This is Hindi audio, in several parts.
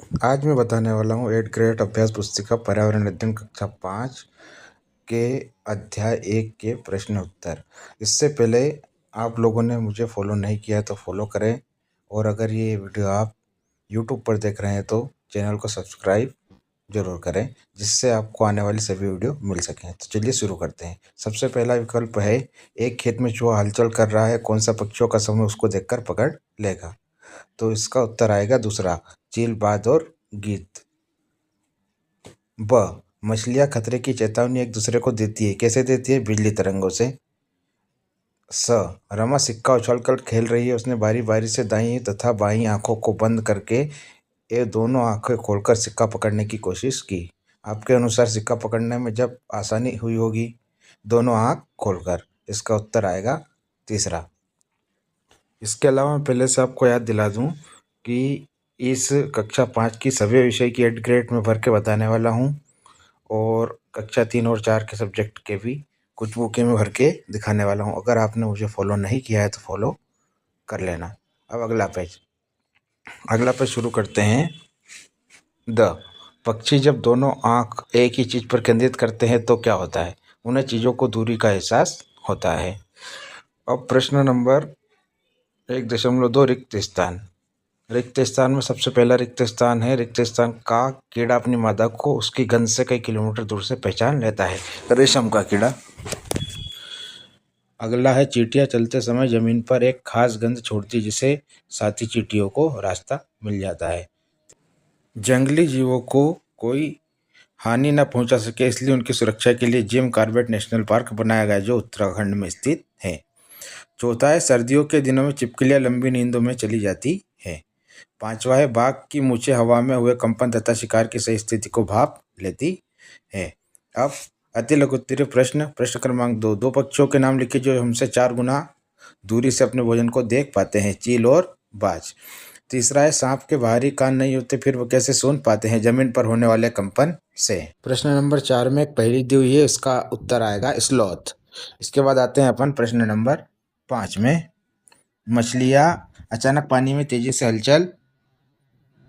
आज मैं बताने वाला हूँ 8th ग्रेड अभ्यास पुस्तिका पर्यावरण अध्ययन कक्षा 5 के अध्याय 1 के प्रश्न उत्तर। इससे पहले आप लोगों ने मुझे फॉलो नहीं किया तो फॉलो करें, और अगर ये वीडियो आप यूट्यूब पर देख रहे हैं तो चैनल को सब्सक्राइब जरूर करें, जिससे आपको आने वाली सभी वीडियो मिल सकें। तो चलिए शुरू करते हैं। सबसे पहला विकल्प है, एक खेत में चूहा हलचल कर रहा है, कौन सा पक्षियों का समूह उसको देखकर पकड़ लेगा? तो इसका उत्तर आएगा दूसरा, चील, बाज और गीत। ब, मछलियां खतरे की चेतावनी एक दूसरे को देती है, कैसे देती है? बिजली तरंगों से। स, रमा सिक्का उछलकर खेल रही है, उसने बारी बारी से दाईं तथा बाईं आंखों को बंद करके ये दोनों आंखें खोलकर सिक्का पकड़ने की कोशिश की। आपके अनुसार सिक्का पकड़ने में जब आसानी हुई होगी दोनों आंख खोलकर? इसका उत्तर आएगा तीसरा। इसके अलावा मैं पहले से आपको याद दिला दूं कि इस कक्षा 5 की सभी विषय की 8th ग्रेड में भर के बताने वाला हूं, और कक्षा 3 और 4 के सब्जेक्ट के भी कुछ बुकें में भर के दिखाने वाला हूं। अगर आपने मुझे फॉलो नहीं किया है तो फॉलो कर लेना। अब अगला पेज शुरू करते हैं। द, पक्षी जब दोनों आंख एक ही चीज पर केंद्रित करते हैं तो क्या होता है? उन्हें चीजों को दूरी का एहसास होता है। अब प्रश्न नंबर 1.2, रिक्त स्थान। रिक्त स्थान में सबसे पहला रिक्त स्थान है, रिक्त स्थान का कीड़ा अपनी मादा को उसकी गंध से कई किलोमीटर दूर से पहचान लेता है, रेशम का कीड़ा। अगला है, चींटियां चलते समय जमीन पर एक खास गंध छोड़ती जिसे साथी चींटियों को रास्ता मिल जाता है। जंगली जीवों को कोई हानि न पहुंचा सके इसलिए उनकी सुरक्षा के लिए जिम कॉर्बेट नेशनल पार्क बनाया गया, जो उत्तराखंड में स्थित है। चौथा है, सर्दियों के दिनों में छिपकलियां लंबी नींदों में चली जाती है। पांचवा है, बाघ की मूछें हवा में हुए कंपन तथा शिकार की सही स्थिति को भाप लेती है। अब अति लघुत्तरीय प्रश्न क्रमांक 2, दो पक्षियों के नाम लिखिए जो हमसे 4 गुना दूरी से अपने भोजन को देख पाते हैं। चील और बाज। तीसरा है, सांप के बाहरी कान नहीं होते फिर वो कैसे सूंघ पाते हैं? जमीन पर होने वाले कंपन से। प्रश्न नंबर 4 में पहली दी हुई है, इसका उत्तर आएगा स्लॉथ। इसके बाद आते हैं अपन प्रश्न नंबर 5 में। मछलियां अचानक पानी में तेजी से हलचल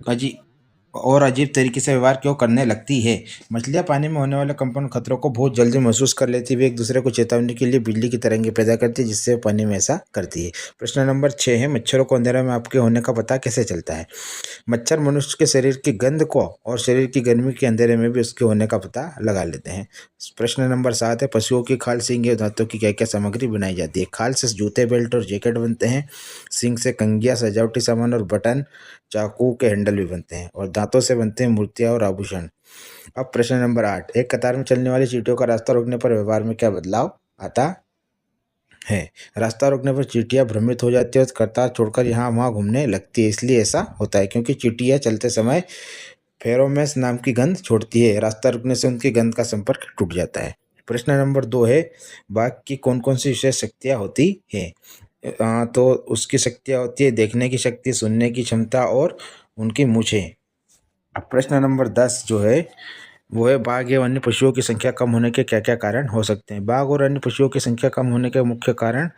अजीब तरीके से व्यवहार क्यों करने लगती है? मछलियां पानी में होने वाले कंपन खतरों को बहुत जल्दी महसूस कर लेती है। वे एक दूसरे को चेतावनी के लिए बिजली की तरंगें पैदा करती है, जिससे पानी में ऐसा करती है। प्रश्न नंबर 6 है, मच्छरों को अंधेरे में आपके होने का पता कैसे चलता है? मच्छर मनुष्य के शरीर की गंध को और शरीर की गर्मी के अंधेरे में भी उसके होने का पता लगा लेते हैं। प्रश्न नंबर 7 है, पशुओं की खाल, सींग और दांतों की क्या क्या सामग्री बनाई जाती है? खाल से जूते, बेल्ट और जैकेट बनते हैं। सींग से कंघियां, सजावटी सामान और बटन, चाकू के हैंडल भी बनते हैं। और दांतों से बनते हैं मूर्तियां और आभूषण। अब प्रश्न नंबर 8, एक कतार में चलने वाली चींटियों का रास्ता रोकने पर व्यवहार में क्या बदलाव आता है? रास्ता रोकने पर चींटियां भ्रमित हो जाती है और कतार छोड़कर यहाँ वहाँ घूमने लगती है। इसलिए ऐसा होता है क्योंकि चींटियां चलते समय फेरोमोन्स नाम की गंध छोड़ती है। रास्ता रुकने से उनकी गंध का संपर्क टूट जाता है। प्रश्न नंबर 2 है, बाघ की कौन कौन सी विशेष शक्तियाँ होती है? तो उसकी शक्तियाँ होती है देखने की शक्ति, सुनने की क्षमता और उनकी मूछें। अब प्रश्न नंबर 10 जो है वो है, बाघ एवं अन्य पशुओं की संख्या कम होने के क्या क्या कारण हो सकते हैं? बाघ और अन्य पशुओं की संख्या कम होने के मुख्य कारण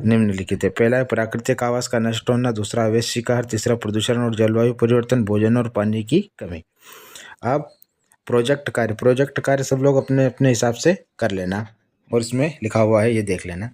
निम्नलिखित है। पहला है प्राकृतिक आवास का नष्ट होना, दूसरा अवैध शिकार, तीसरा प्रदूषण और जलवायु परिवर्तन, भोजन और पानी की कमी। अब प्रोजेक्ट कार्य सब लोग अपने अपने हिसाब से कर लेना, और इसमें लिखा हुआ है ये देख लेना।